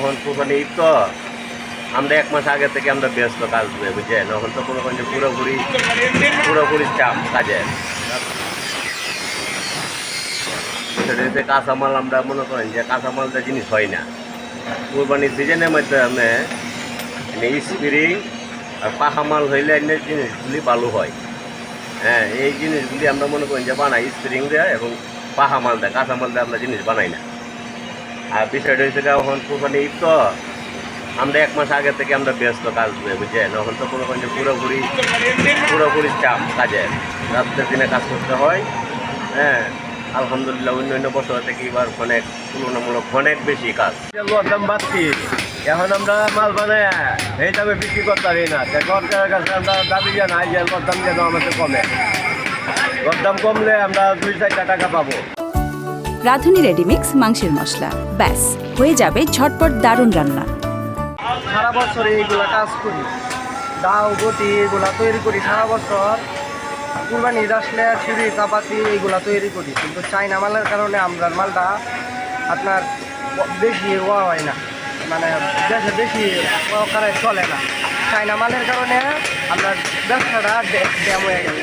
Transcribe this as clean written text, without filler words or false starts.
এখন কোরবানি ঈদ তো আমরা 1 মাস আগে থেকে আমরা ব্যস্ত কাজ বুঝছেন, এখন তো কোনো যে পুরোপুরি চাপ কাজের। সেটা হচ্ছে কাঁচামাল, আমরা মনে করেন যে কাঁচামালটা জিনিস হয় না কোরবানির সিজনের মাধ্যমে স্প্রিং আর পাখা মাল হইলে অন্য জিনিসগুলি ভালো হয়। হ্যাঁ, এই জিনিসগুলি আমরা মনে করেন যে বানাই স্প্রিং দেয় এবং পাখা মাল দেয়, কাঁচামাল দিয়ে আমরা জিনিস বানাই না। আর বিষয়টা হচ্ছে এখন কোরবানি ঈদ তো আমরা 1 মাস আগে থেকে আমরা ব্যস্ত কাজ বুঝছেন, এখন তো কোনো যে পুরোপুরি চাপ কাজের, রাত্রের দিনে কাজ করতে হয়। হ্যাঁ, আলহামদুলিল্লাহ অন্য বছর থেকে এবার অনেক তুলনামূলক অনেক বেশি কাজ। দাম বাড়তি, এখন আমরা মাল বানায় এই দামে বিক্রি করতে পারি না। সরকারের কাছে আমরা দাবি জানাই যে দাম যেন আমাদের কমে, দাম কমলে আমরা 2-4 টাকা পাবো। রাঁধুনি রেডিমিক্স মাংসের মশলা, ব্যাস হয়ে যাবে ঝটপট দারুণ রান্না। সারা বছর এইগুলা কাজ করি, দাও গতি এগুলা তৈরি করি সারা বছর। কুরবানি ঈদ আসলে ছুরি চাপাতি এইগুলা তৈরি করি, কিন্তু চাইনা মালের কারণে আমরার মালটা আপনার বেশি হওয়া হয় না, মানে দেশে বেশি প্রকারে চলে না। চাইনা মালের কারণে আপনার ব্যবসাটা ড্যাম হয়ে গেছে।